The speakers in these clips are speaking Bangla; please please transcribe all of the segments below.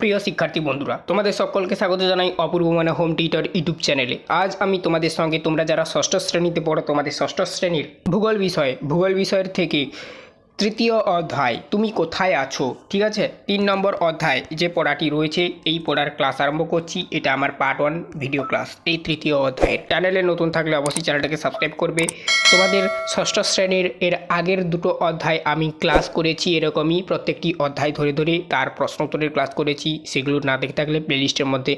প্রিয় শিক্ষার্থী বন্ধুরা, তোমাদের সকলকে স্বাগত জানাই অপূর্ব মানে হোম টিউটর ইউটিউব চ্যানেলে। আজ আমি তোমাদের সঙ্গে তোমরা যারা ষষ্ঠ শ্রেণীতে পড়ো তোমাদের ষষ্ঠ শ্রেণীর ভূগোল বিষয়ের থেকে তৃতীয় অধ্যায় তুমি কোথায় আছো, ঠিক আছে, 3 নম্বর অধ্যায় যে পড়াটি রয়েছে এই পড়ার ক্লাস আরম্ভ করছি। এটা আমার পার্ট 1 ভিডিও ক্লাস এই তৃতীয় অধ্যায়ের। চ্যানেলে নতুন থাকলে অবশ্যই চ্যানেলটাকে সাবস্ক্রাইব করবে। তোমাদের ষষ্ঠ শ্রেণীর এর আগের দুটো অধ্যায় আমি ক্লাস করেছি এরকমই, প্রত্যেকটি অধ্যায় ধরে ধরে তার প্রশ্নোত্তরের ক্লাস করেছি। সেগুলো না দেখে থাকলে প্লেলিস্টের মধ্যে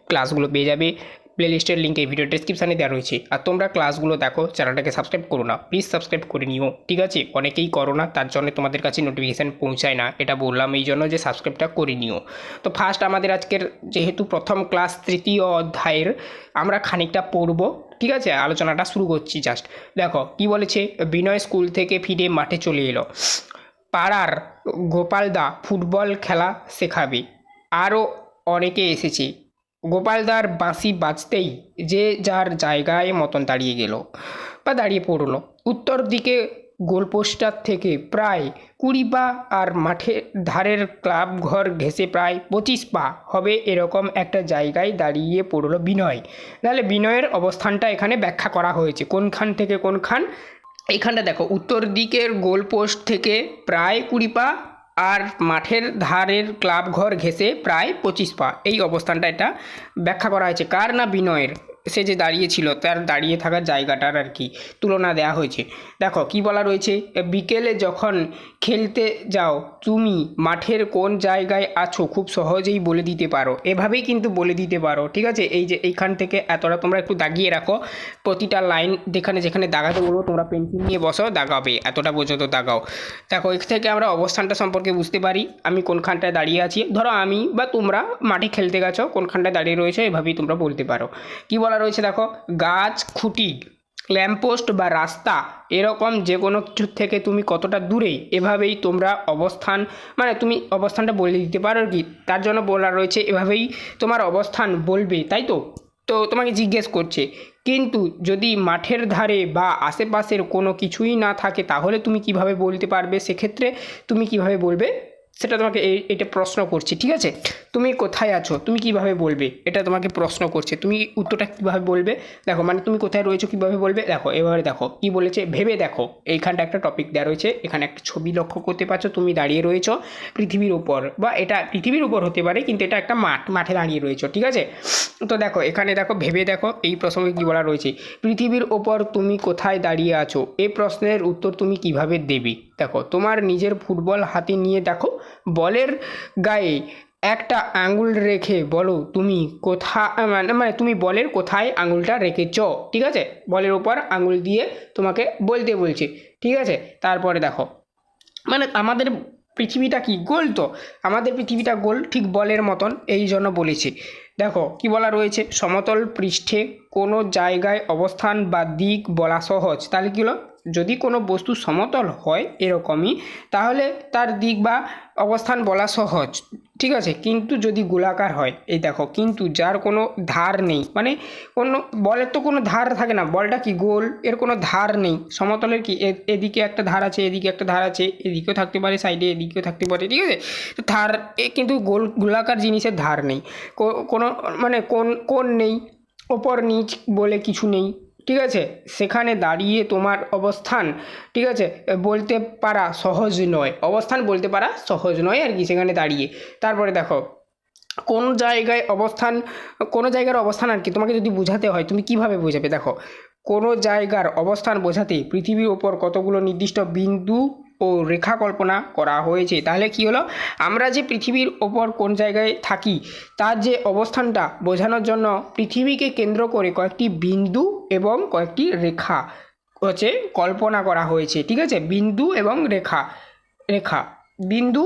ক্লাসগুলো পেয়ে যাবে। প্লেলিস্টের লিঙ্ক এই ভিডিও ডেসক্রিপশানে দেওয়া রয়েছে। আর তোমরা ক্লাসগুলো দেখো, চ্যানেলটাকে সাবস্ক্রাইব করো না, প্লিজ সাবস্ক্রাইব করে নিও, ঠিক আছে। অনেকেই করো না, তার জন্য তোমাদের কাছে নোটিফিকেশান পৌঁছায় না, এটা বললাম এই জন্য যে সাবস্ক্রাইবটা করে নিও। তো ফার্স্ট আমাদের আজকের যেহেতু প্রথম ক্লাস তৃতীয় অধ্যায়ের আমরা খানিকটা পড়ব, ঠিক আছে। আলোচনাটা শুরু করছি। জাস্ট দেখো কি বলেছে। বিনয় স্কুল থেকে ফিরে মাঠে চলে এলো। পাড়ার গোপালদা ফুটবল খেলা শেখাবে, আরও অনেকে এসেছে। গোপালদার বাঁশি বাজতেই যে যার জায়গায় মতন দাঁড়িয়ে গেল বা দাঁড়িয়ে পড়লো। উত্তর দিকে গোলপোস্টার থেকে প্রায় 20 পা আর মাঠের ধারের ক্লাব ঘর ঘেঁষে প্রায় 25 পা হবে এরকম একটা জায়গায় দাঁড়িয়ে পড়লো বিনয়। তাহলে বিনয়ের অবস্থানটা এখানে ব্যাখ্যা করা হয়েছে। কোনখান থেকে কোনখান? এইখানটা দেখো, উত্তর দিকের গোলপোস্ট থেকে প্রায় 20 পা আর মাঠের ধারের ক্লাব ঘর ঘেঁষে প্রায় 25 পা, এই অবস্থানটা এটা ব্যাখ্যা করা হয়েছে। কার না? বিনয়ের। সে যে দাঁড়িয়েছিল তার দাঁড়িয়ে থাকার জায়গাটার আর কি তুলনা দেওয়া হয়েছে। দেখো কি বলা রয়েছে। বিকেলে যখন খেলতে যাও তুমি মাঠের কোন জায়গায় আছো খুব সহজেই বলে দিতে পারো। এভাবেই কিন্তু বলে দিতে পারো, ঠিক আছে। এই যে এইখান থেকে এতটা তোমরা একটু দাগিয়ে রাখো, প্রতিটা লাইন যেখানে যেখানে দাগাতে বলবো তোমরা পেন্সিল নিয়ে বসো, দাগাবে, এতটা পর্যন্ত দাগাও। দেখো এর থেকে আমরা অবস্থানটা সম্পর্কে বুঝতে পারি আমি কোনখানটায় দাঁড়িয়ে আছি। ধরো আমি বা তোমরা মাঠে খেলতে গেছো, কোনখানটায় দাঁড়িয়ে রয়েছে এভাবেই তোমরা বলতে পারো। কি বলা রয়েছে দেখো, গাছ, খুঁটি, ল্যাম্পপোস্ট বা রাস্তা এরকম যে কোনো কিছু থেকে তুমি কতটা দূরে, এভাবেই তোমরা অবস্থান মানে তুমি অবস্থানটা বলে দিতে পারো কি। তার জন্য বলা রয়েছে এভাবেই তোমার অবস্থান বলবে, তাই তো। তো তোমাকে জিজ্ঞেস করছে কিন্তু যদি মাঠের ধারে বা আশেপাশের কোনো কিছুই না থাকে তাহলে তুমি কিভাবে বলতে পারবে? সেক্ষেত্রে তুমি কিভাবে বলবে সেটা তোমাকে এটা প্রশ্ন করছে, ঠিক আছে। তুমি কোথায় আছো তুমি কিভাবে বলবে, এটা তোমাকে প্রশ্ন করছে। তুমি উত্তরটা কীভাবে বলবে দেখো, মানে তুমি কোথায় রয়েছো কীভাবে বলবে দেখো। এবারে দেখো কি বলেছে, ভেবে দেখো। এইখানটা একটা টপিক দেওয়া রয়েছে, এখানে একটা ছবি লক্ষ্য করতে পারছো। তুমি দাঁড়িয়ে রয়েছো পৃথিবীর উপর, বা এটা পৃথিবীর উপর হতে পারে কিন্তু এটা একটা মাঠে দাঁড়িয়ে রয়েছো, ঠিক আছে। তো দেখো এখানে দেখো, ভেবে দেখো এই প্রসঙ্গে কী বলা রয়েছে। পৃথিবীর ওপর তুমি কোথায় দাঁড়িয়ে আছো, এই প্রশ্নের উত্তর তুমি কিভাবে দেবে। দেখো তোমার নিজের ফুটবল হাতে নিয়ে দেখো, বলের গায়ে একটা আঙুল রেখে বলো তুমি মানে তুমি বলের কোথায় আঙুলটা রেখেছ, ঠিক আছে। বলের ওপর আঙুল দিয়ে তোমাকে বলতে বলছে, ঠিক আছে। তারপরে দেখো, মানে আমাদের পৃথিবীটা কি গোল, তো আমাদের পৃথিবীটা গোল ঠিক বলের মতন, এই জন্য বলেছে। দেখো কি বলা রয়েছে, সমতল পৃষ্ঠে কোনো জায়গায় অবস্থান বা দিক বলা সহজ। তাহলে কী হলো, যদি কোনো বস্তু সমতল হয় এরকমই তাহলে তার দিক বা অবস্থান বলা সহজ, ঠিক আছে। কিন্তু যদি গোলাকার হয়, এই দেখো, কিন্তু যার কোনো ধার নেই, মানে কোনো বলের তো কোনো ধার থাকে না, বলটা কি গোল, এর কোনো ধার নেই। সমতলের কি এদিকে একটা ধার আছে, এদিকে একটা ধার আছে, এদিকেও থাকতে পারে সাইডে, এদিকেও থাকতে পারে, ঠিক আছে। তো ধার কিন্তু গোলাকার জিনিসের ধার নেই, কোনো মানে কোন নেই, ওপর নিচ বলে কিছু নেই, ঠিক আছে। সেখানে দাঁড়িয়ে তোমার অবস্থান, ঠিক আছে, বলতে পারা সহজ নয়। অবস্থান বলতে পারা সহজ নয় আর কি সেখানে দাঁড়িয়ে। তারপরে দেখো কোন জায়গায় অবস্থান, কোনো জায়গার অবস্থান আর কি তোমাকে যদি বোঝাতে হয় তুমি কিভাবে বোঝাবে। দেখো কোনো জায়গার অবস্থান বোঝাতে পৃথিবীর ওপর কতগুলো নির্দিষ্ট বিন্দু ও রেখা কল্পনা করা হয়েছে। তাহলে কি হলো, আমরা যে পৃথিবীর ওপর কোন জায়গায় থাকি তার যে অবস্থানটা বোঝানোর জন্য পৃথিবীকে কেন্দ্র করে কয়েকটি বিন্দু এবং কয়েকটি রেখা হচ্ছে কল্পনা করা হয়েছে, ঠিক আছে। বিন্দু এবং রেখা বিন্দু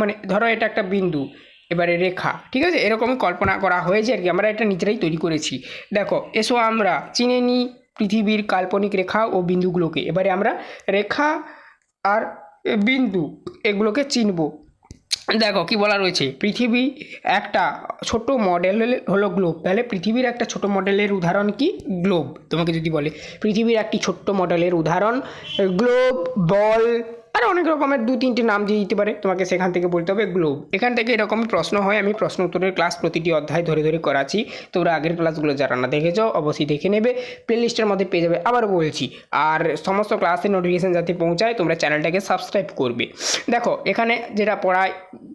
মানে ধরো এটা একটা বিন্দু, এবারে রেখা, ঠিক আছে, এরকমই কল্পনা করা হয়েছে আর কি, আমরা এটা নিজেরাই তৈরি করেছি। দেখো এসো আমরা চিনে নিই পৃথিবীর কাল্পনিক রেখা ও বিন্দুগুলোকে। এবারে আমরা রেখা আর বিন্দু এগুলোকে চিনব। দেখো কি বলা রয়েছে, পৃথিবী একটা ছোট মডেল হলো গ্লোব। তাহলে পৃথিবীর একটা ছোট মডেলের উদাহরণ কি? গ্লোব। তোমাকে যদি বলে পৃথিবীর একটি ছোট্ট মডেলের উদাহরণ গ্লোব, বল, আর অনেক রকমের 2-3টে নাম দিয়ে দিতে পারে, তোমাকে সেখান থেকে বলতে হবে গ্লোব। এখান থেকে এরকমই প্রশ্ন হয়, আমি প্রশ্ন উত্তরের ক্লাস প্রতিটি অধ্যায় ধরে ধরে করাচ্ছি, তোমরা আগের ক্লাসগুলো যারা না দেখেছ অবশ্যই দেখে নেবে, প্লেলিস্টের মধ্যে পেয়ে যাবে। আবার বলছি, আর সমস্ত ক্লাসের নোটিফিকেশান যাতে পৌঁছায় তোমরা চ্যানেলটাকে সাবস্ক্রাইব করবে। দেখো এখানে যেটা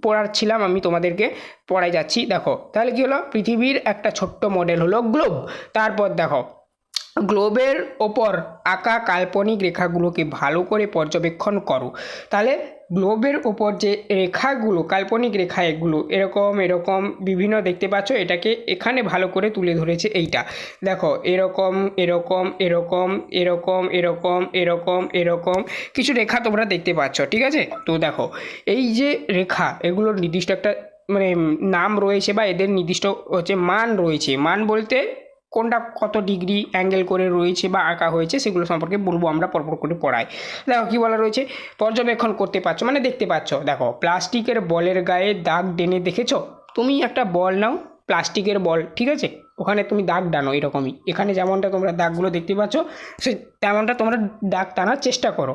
পড়াচ্ছিলাম আমি তোমাদেরকে, পড়াই যাচ্ছি। দেখো তাহলে কী হলো, পৃথিবীর একটা ছোট্ট মডেল হলো গ্লোব। তারপর দেখো গ্লোবের ওপর আঁকা কাল্পনিক রেখাগুলোকে ভালো করে পর্যবেক্ষণ করো। তাহলে গ্লোবের ওপর যে রেখাগুলো, কাল্পনিক রেখা এগুলো এরকম এরকম বিভিন্ন দেখতে পাচ্ছ, এটাকে এখানে ভালো করে তুলে ধরেছে। এইটা দেখো এরকম এরকম এরকম এরকম এরকম এরকম এরকম কিছু রেখা তোমরা দেখতে পাচ্ছ, ঠিক আছে? তো দেখো এই যে রেখা এগুলোর নির্দিষ্ট একটা মানে নাম রয়েছে বা এদের নির্দিষ্ট হচ্ছে মান রয়েছে। মান বলতে কোনটা কত ডিগ্রি অ্যাঙ্গেল করে রয়েছে বা আঁকা হয়েছে সেগুলো সম্পর্কে বলবো আমরা পরপর করে পড়াই। দেখো কী বলা রয়েছে, পর্যবেক্ষণ করতে পারছো মানে দেখতে পাচ্ছ। দেখো প্লাস্টিকের বলের গায়ে দাগ টেনে দেখেছো? তুমি একটা বল নাও, প্লাস্টিকের বল, ঠিক আছে, ওখানে তুমি দাগ টানো এরকমই। এখানে যেমনটা তোমরা দাগগুলো দেখতে পাচ্ছ তেমনটা তোমরা দাগ টানার চেষ্টা করো।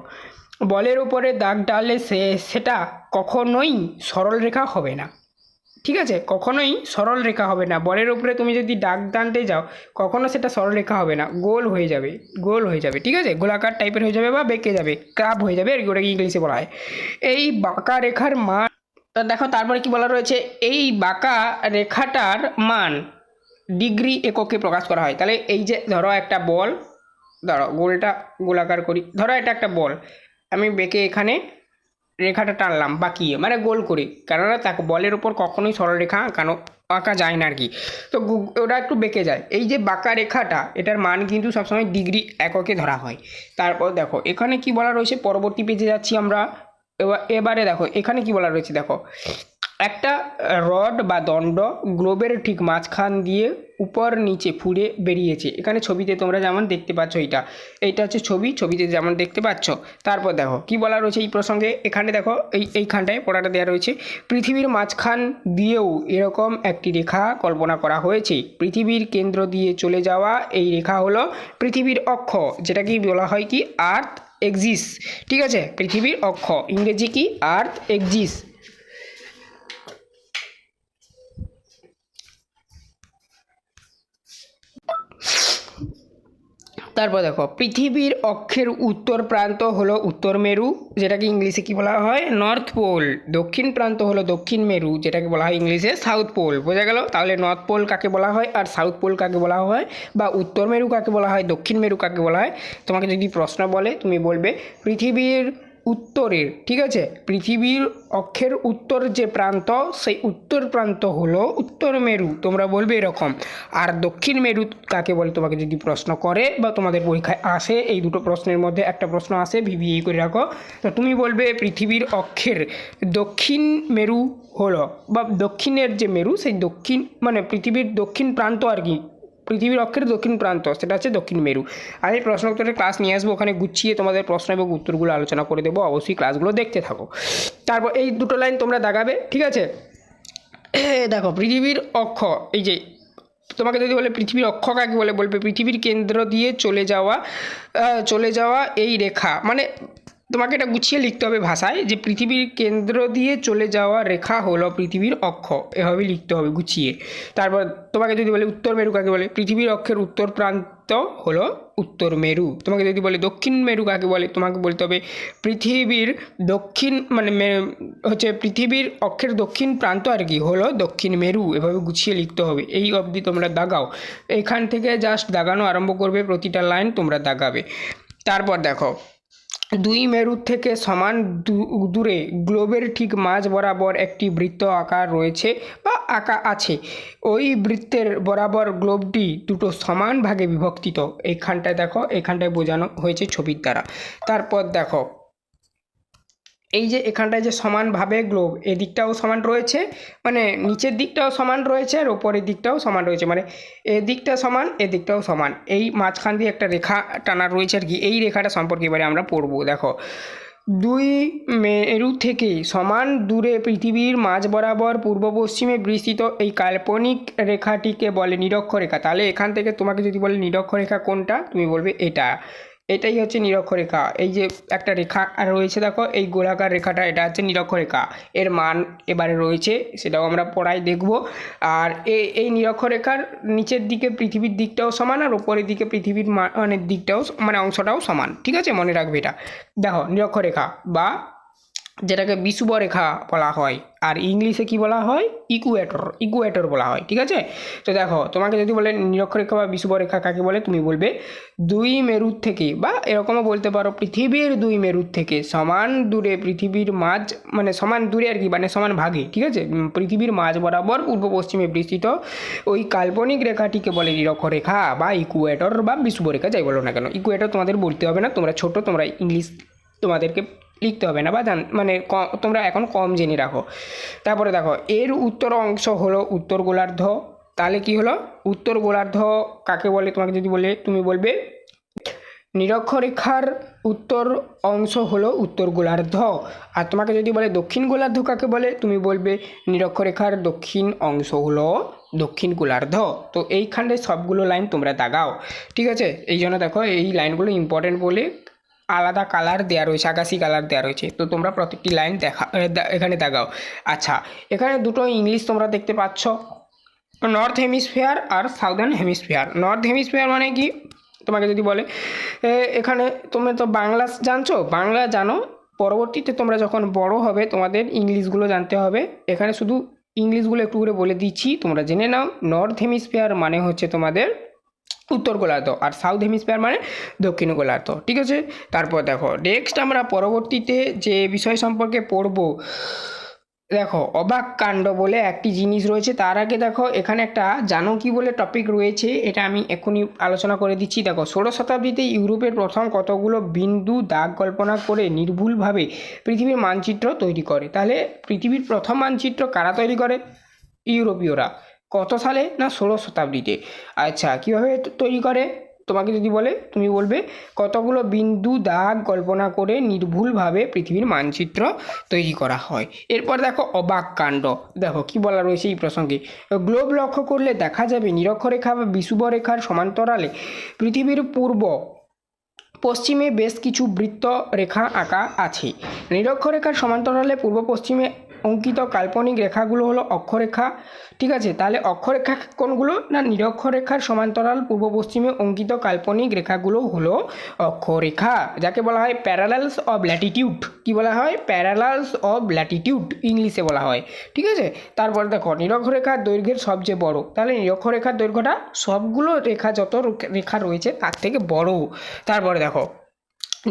বলের উপরে দাগ টানলে সেটা কখনোই সরল রেখা হবে না, ঠিক আছে? কখনোই সরল রেখা হবে না। বলের উপরে তুমি যদি দাগ টানতে যাও কখনো সেটা সরল রেখা হবে না, গোল হয়ে যাবে, গোল হয়ে যাবে, ঠিক আছে? গোলাকার টাইপের হয়ে যাবে বা বেঁকে যাবে, কার্ভ হয়ে যাবে আর কি, ওটাকে ইংলিশে বলা হয়। এই বাঁকা রেখার মান, দেখো তারপরে কি বলা রয়েছে, এই বাঁকা রেখাটার মান ডিগ্রি এককে প্রকাশ করা হয়। তাহলে এই যে ধরো একটা বল, ধরো গোলাকার করি, ধরো এটা একটা বল, আমি বেঁকে এখানে রেখাটা টানলাম বাঁকিয়ে মানে গোল করে, কেননা তাকে বলের ওপর কখনোই সরলরেখা আঁকা যায় না আর কি, তো ওটা একটু বেঁকে যায়। এই যে বাঁকা রেখাটা এটার মান কিন্তু সবসময় ডিগ্রি এককে ধরা হয়। তারপর দেখো এখানে কি বলা রয়েছে, পরবর্তী পেজে যাচ্ছি আমরা। এবারে দেখো এখানে কি বলা রয়েছে, দেখো একটা রড বা দণ্ড গ্লোবের ঠিক মাঝখান দিয়ে উপর নিচে ফুঁড়ে বেরিয়েছে। এখানে ছবিতে তোমরা যেমন দেখতে পাচ্ছ, এইটা হচ্ছে ছবিতে যেমন দেখতে পাচ্ছ। তারপর দেখো কি বলা রয়েছে এই প্রসঙ্গে, এখানে দেখো এইখানটায় পড়াটা দেওয়া রয়েছে, পৃথিবীর মাঝখান দিয়েও এরকম একটি রেখা কল্পনা করা হয়েছে। পৃথিবীর কেন্দ্র দিয়ে চলে যাওয়া এই রেখা হলো পৃথিবীর অক্ষ, যেটাকে বলা হয় কি আর্থ এক্সিস, ঠিক আছে? পৃথিবীর অক্ষ, ইংরেজি কি আর্থ এক্সিস। তারপর দেখো পৃথিবীর অক্ষের উত্তর প্রান্ত হলো উত্তর মেরু, যেটাকে ইংলিশে কি বলা হয় নর্থ পোল। দক্ষিণ প্রান্ত হলো দক্ষিণ মেরু, যেটাকে বলা হয় ইংলিশে সাউথ পোল। বোঝা গেল? তাহলে নর্থ পোল কাকে বলা হয় আর সাউথ পোল কাকে বলা হয়, বা উত্তর মেরু কাকে বলা হয়, দক্ষিণ মেরু কাকে বলা হয়। তোমাকে যদি প্রশ্ন বলে তুমি বলবে পৃথিবীর উত্তরের, ঠিক আছে, পৃথিবীর অক্ষের উত্তর যে প্রান্ত সেই উত্তর প্রান্ত হলো উত্তর মেরু, তোমরা বলবে এরকম। আর দক্ষিণ মেরু কাকে বলে তোমাকে যদি প্রশ্ন করে বা তোমাদের পরীক্ষায় আসে, এই দুটো প্রশ্নের মধ্যে একটা প্রশ্ন আসে, ভিভিএ করে রাখো, তো তুমি বলবে পৃথিবীর অক্ষের দক্ষিণ মেরু হলো, বা দক্ষিণের যে মেরু সেই দক্ষিণ মানে পৃথিবীর দক্ষিণ প্রান্ত আর কি, পৃথিবীর অক্ষের দক্ষিণ প্রান্ত সেটা হচ্ছে দক্ষিণ মেরু। আমি প্রশ্ন উত্তরের ক্লাস নিয়ে আসবো, ওখানে গুছিয়ে তোমাদের প্রশ্ন এবং উত্তরগুলো আলোচনা করে দেবো, অবশ্যই ক্লাসগুলো দেখতে থাকো। তারপর এই দুটো লাইন তোমরা দাগাবে, ঠিক আছে? দেখো পৃথিবীর অক্ষ, এই যে তোমাকে যদি বলে পৃথিবীর অক্ষ কাকে বলে, বলবে পৃথিবীর কেন্দ্র দিয়ে চলে যাওয়া এই রেখা, মানে তোমাকে এটা গুছিয়ে লিখতে হবে ভাষায়, যে পৃথিবীর কেন্দ্র দিয়ে চলে যাওয়া রেখা হলো পৃথিবীর অক্ষ, এভাবে লিখতে হবে গুছিয়ে। তারপর তোমাকে যদি বলে উত্তর মেরু কাকে বলে, পৃথিবীর অক্ষের উত্তর প্রান্ত হলো উত্তর মেরু। তোমাকে যদি বলে দক্ষিণ মেরু কাকে বলে, তোমাকে বলতে হবে পৃথিবীর দক্ষিণ মানে হচ্ছে পৃথিবীর অক্ষের দক্ষিণ প্রান্ত আর কি হলো দক্ষিণ মেরু, এভাবে গুছিয়ে লিখতে হবে। এই অবধি তোমরা দাগাও, এখান থেকে জাস্ট দাগানো আরম্ভ করবে, প্রতিটা লাইন তোমরা দাগাবে। তারপর দেখো দুই মেরুর থেকে সমান দূরে গ্লোবের ঠিক মাঝ বরাবর একটি বৃত্ত আঁকা রয়েছে বা আঁকা আছে। ওই বৃত্তের বরাবর গ্লোবটি দুটো সমান ভাগে বিভক্তিত। এইখানটায় দেখো, এখানটায় বোঝানো হয়েছে ছবির দ্বারা। তারপর দেখো এই যে এখানটায় যে সমানভাবে গ্লোব, এদিকটাও সমান রয়েছে, মানে নিচের দিকটাও সমান রয়েছে আর ওপরের দিকটাও সমান রয়েছে, মানে এদিকটা সমান এদিকটাও সমান, এই মাঝখান দিয়ে একটা রেখা টানা রয়েছে আর কি। এই রেখাটা সম্পর্কে এবারে আমরা পড়বো। দেখো দুই মেরু থেকে সমান দূরে পৃথিবীর মাঝ বরাবর পূর্ব পশ্চিমে বিস্তৃত এই কাল্পনিক রেখাটিকে বলে নিরক্ষরেখা। তাহলে এখান থেকে তোমাকে যদি বলে নিরক্ষরেখা কোনটা, তুমি বলবে এটা, এটাই হচ্ছে নিরক্ষরেখা। এই যে একটা রেখা আর রয়েছে দেখো, এই গোলাকার রেখাটা, এটা হচ্ছে নিরক্ষরেখা। এর মান এবারে রয়েছে, সেটাও আমরা পড়ায় দেখব। আর এই নিরক্ষরেখার নিচের দিকে পৃথিবীর দিকটাও সমান, আর ওপরের দিকে পৃথিবীর মানে দিকটাও মানে অংশটাও সমান, ঠিক আছে, মনে রাখবে এটা। দেখো নিরক্ষরেখা বা যেটাকে বিষুবরেখা বলা হয়, আর ইংলিশে কি বলা হয়, ইকুয়েটর বলা হয়, ঠিক আছে। তো দেখো তোমাকে যদি বলে নিরক্ষরেখা বা বিষুবরেখা কাকে বলে, তুমি বলবে দুই মেরুর থেকে, বা এরকমও বলতে পারো পৃথিবীর দুই মেরুর থেকে সমান দূরে পৃথিবীর মাঝ, মানে সমান দূরে আর কি, মানে সমান ভাগে, ঠিক আছে, পৃথিবীর মাঝ বরাবর পূর্ব পশ্চিমে বিস্তৃত ওই কাল্পনিক রেখাটিকে বলে নিরক্ষরেখা বা ইকুয়েটর বা বিষুবরেখা, যাই বলো না কেন। ইকুয়েটর তোমাদের বলতে হবে না, তোমরা ছোট, তোমরা ইংলিশ তোমাদেরকে লিখতে হবে না, বা মানে তোমরা এখন কম জেনে রাখো। তারপরে দেখো এর উত্তর অংশ হলো উত্তর গোলার্ধ। তাহলে কি হলো, উত্তর গোলার্ধ কাকে বলে তোমাকে যদি বলে, তুমি বলবে নিরক্ষরেখার উত্তর অংশ হলো উত্তর গোলার্ধ। আর তোমাকে যদি বলে দক্ষিণ গোলার্ধ কাকে বলে, তুমি বলবে নিরক্ষরেখার দক্ষিণ অংশ হলো দক্ষিণ গোলার্ধ। তো এইখানে সবগুলো লাইন তোমরা দাগাও, ঠিক আছে। এই জন্য দেখো এই লাইনগুলো ইম্পর্টেন্ট বলে আলাদা কালার দেওয়া রয়েছে, আকাশি কালার দেওয়া রয়েছে, তো তোমরা প্রত্যেকটি লাইন এখানে দাগাও। আচ্ছা, এখানে দুটো ইংলিশ তোমরা দেখতে পাচ্ছ, নর্থ হেমিস্ফিয়ার আর সাউদার্ন হেমিস্ফিয়ার। নর্থ হেমিস্ফিয়ার মানে কি তোমাকে যদি বলে, এখানে তুমি তো বাংলা জানছো, বাংলা জানো, পরবর্তীতে তোমরা যখন বড় হবে তোমাদের ইংলিশগুলো জানতে হবে। এখানে শুধু ইংলিশগুলো একটু করে বলে দিচ্ছি, তোমরা জেনে নাও। নর্থ হেমিস্ফিয়ার মানে হচ্ছে তোমাদের উত্তর গোলার্ধ, আর সাউথ হেমিস্ফিয়ার মানে দক্ষিণ গোলার্ধ, ঠিক আছে। তারপর দেখো নেক্সট আমরা পরবর্তীতে যে বিষয় সম্পর্কে পড়বো, দেখো অবাক কাণ্ড বলে একটি জিনিস রয়েছে। তার আগে দেখো এখানে একটা জানো কি বলে টপিক রয়েছে, এটা আমি এখনই আলোচনা করে দিচ্ছি। দেখো 16 শতাব্দীতে ইউরোপের প্রথম কতগুলো বিন্দু দাগ কল্পনা করে নির্ভুলভাবে পৃথিবীর মানচিত্র তৈরি করে। তাহলে পৃথিবীর প্রথম মানচিত্র কারা তৈরি করে, ইউরোপীয়রা। কত সালে না 16 শতাব্দীতে। আচ্ছা, কীভাবে তৈরি করে তোমাকে যদি বলে, তুমি বলবে কতগুলো বিন্দু দাগ কল্পনা করে নির্ভুলভাবে পৃথিবীর মানচিত্র তৈরি করা হয়। এরপর দেখো অবাক কাণ্ড, দেখো কি বলা রয়েছে এই প্রসঙ্গে। গ্লোব লক্ষ্য করলে দেখা যাবে নিরক্ষরেখা বা বিষুবরেখার সমান্তরালে পৃথিবীর পূর্ব পশ্চিমে বেশ কিছু বৃত্ত রেখা আঁকা আছে। নিরক্ষরেখার সমান্তরালে পূর্ব পশ্চিমে অঙ্কিত কাল্পনিক রেখাগুলো হলো অক্ষরেখা, ঠিক আছে। তাহলে অক্ষরেখা কোনগুলো না, নিরক্ষরেখার সমান্তরাল পূর্ব পশ্চিমে অঙ্কিত কাল্পনিক রেখাগুলো হলো অক্ষরেখা, যাকে বলা হয় প্যারালালস অফ ল্যাটিটিউড। কি বলা হয়, প্যারালালস অফ ল্যাটিটিউড ইংলিশে বলা হয়, ঠিক আছে। তারপর দেখো নিরক্ষরেখার দৈর্ঘ্যের সবচেয়ে বড়, তাহলে নিরক্ষরেখার দৈর্ঘ্যটা সবগুলো রেখা, যত রেখা রয়েছে তার থেকে বড়। তারপরে দেখো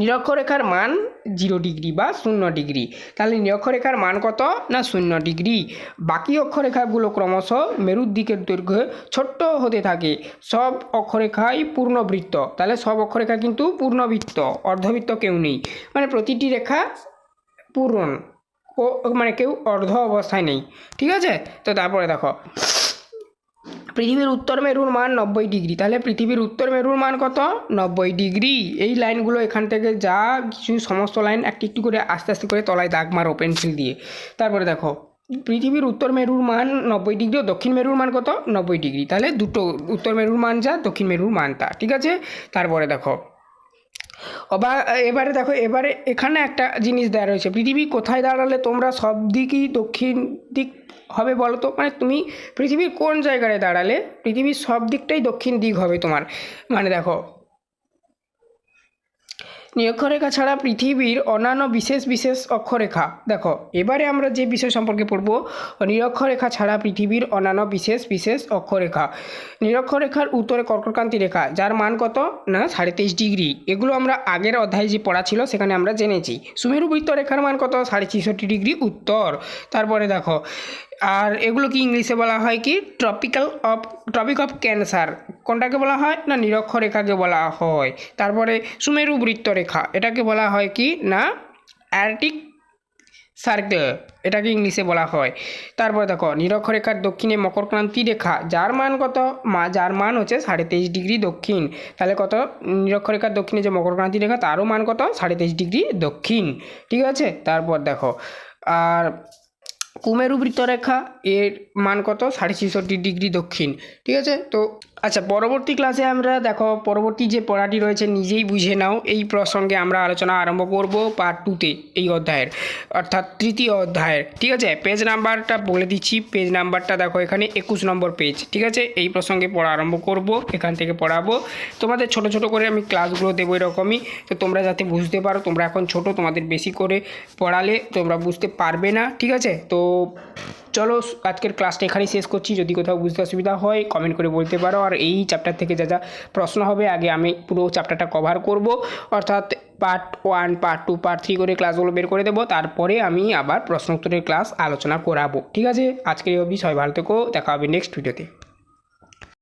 নিরক্ষরেখার মান 0 ডিগ্রি বা 0 ডিগ্রি, তাহলে নিরক্ষরেখার মান কত না 0 ডিগ্রি। বাকি অক্ষরেখাগুলো ক্রমশ মেরুর দিকের দৈর্ঘ্য ছোট্ট হতে থাকে। সব অক্ষরেখাই পূর্ণবৃত্ত, তাহলে সব অক্ষরেখা কিন্তু পূর্ণবৃত্ত, অর্ধবৃত্ত কেউ নেই, মানে প্রতিটি রেখা পূর্ণ ও মানে কেউ অর্ধ অবস্থায় নেই, ঠিক আছে। তো তারপরে দেখো পৃথিবীর উত্তর মেরুর মান 90 ডিগ্রি, তাহলে পৃথিবীর উত্তর মেরুর মান কত, 90 ডিগ্রি। এই লাইনগুলো এখান থেকে যা কিছু সমস্ত লাইন একটু একটু করে আস্তে আস্তে করে তলায় দাগ মারো পেন্সিল দিয়ে। তারপরে দেখো পৃথিবীর উত্তর মেরুর মান 90 ডিগ্রি ও দক্ষিণ মেরুর মান কত, 90 ডিগ্রি। তাহলে দুটো, উত্তর মেরুর মান যা, দক্ষিণ মেরুর মান তা, ঠিক আছে। তারপরে দেখো এবারে দেখো, এবারে এখানে একটা জিনিস দেওয়া রয়েছে, পৃথিবী কোথায় দাঁড়ালে তোমরা সব দিকই দক্ষিণ দিক হবে বলো তো, মানে তুমি পৃথিবীর কোন জায়গায় দাঁড়ালে পৃথিবীর সব দিকটাই দক্ষিণ দিক হবে তোমার। মানে দেখো নিরক্ষরেখা ছাড়া পৃথিবীর অন্যান্য বিশেষ বিশেষ অক্ষরেখা, দেখো এবারে আমরা যে বিষয় সম্পর্কে পড়ব, নিরক্ষরেখা ছাড়া পৃথিবীর অন্যান্য বিশেষ বিশেষ অক্ষরেখা। নিরক্ষরেখার উত্তরে কর্কটক্রান্তি রেখা, যার মান কত না 23.5 ডিগ্রি। এগুলো আমরা আগের অধ্যায়ে যে পড়া ছিল সেখানে আমরা জেনেছি। সুমেরু বৃত্ত রেখার মান কত, 66.5 ডিগ্রি উত্তর। তারপরে দেখো আর এগুলো কি ইংলিশে বলা হয় কি, ট্রপিক অফ ক্যান্সার, কোনটাকে বলা হয় না নিরক্ষরেখাকে বলা হয়। তারপরে সুমেরু বৃত্ত রেখা, এটাকে বলা হয় কি না আর্কটিক সার্কেল, এটাকে ইংলিশে বলা হয়। তারপরে দেখো নিরক্ষরেখার দক্ষিণে মকরক্রান্তি রেখা, যার মান কত, যার মান হচ্ছে 23.5 ডিগ্রি দক্ষিণ। তাহলে কত, নিরক্ষরেখার দক্ষিণে যে মকরক্রান্তি রেখা তারও মান কত, 23.5 ডিগ্রি দক্ষিণ, ঠিক আছে। তারপর দেখো আর কুমেরু বৃত্তরেখা এর মান কত ৬৬৬ ডিগ্রি দক্ষিণ। ঠিক আছে, তো আচ্ছা পরবর্তী ক্লাসে আমরা দেখো পরবর্তী যে পড়াটি রয়েছে নিজেই বুঝে নাও। এই প্রসঙ্গে আমরা আলোচনা আরম্ভ করব পার্ট 2তে এই অধ্যায়ের, অর্থাৎ তৃতীয় অধ্যায়ের। ঠিক আছে, পেজ নাম্বারটা বলে দিচ্ছি, পেজ নাম্বারটা দেখো এখানে ২১ নম্বর পেজ। ঠিক আছে, এই প্রসঙ্গে পড়া আরম্ভ করব, এখান থেকে পড়াবো তোমাদের। ছোট ছোট করে আমি ক্লাসগুলো দেবো এরকমই, তো তোমরা যাতে বুঝতে পারো। তোমরা এখন ছোট, তোমাদের বেশি করে পড়ালে তোমরা বুঝতে পারবে না। ঠিক আছে, তো চলো আজকের ক্লাসটা এখানেই শেষ করছি। যদি কোথাও বুঝতে অসুবিধা হয় কমেন্ট করে বলতে পারো। আর এই চ্যাপ্টার থেকে যা যা প্রশ্ন হবে আগে আমি পুরো চ্যাপ্টারটা কভার করব, অর্থাৎ পার্ট 1, পার্ট 2, পার্ট 3 করে ক্লাসগুলো বের করে দেবো। তারপরে আমি আবার প্রশ্ন উত্তরের ক্লাস আলোচনা করাবো। ঠিক আছে, আজকের এই অবধি, সবাই ভালো থেকো, দেখা হবে নেক্সট ভিডিওতে।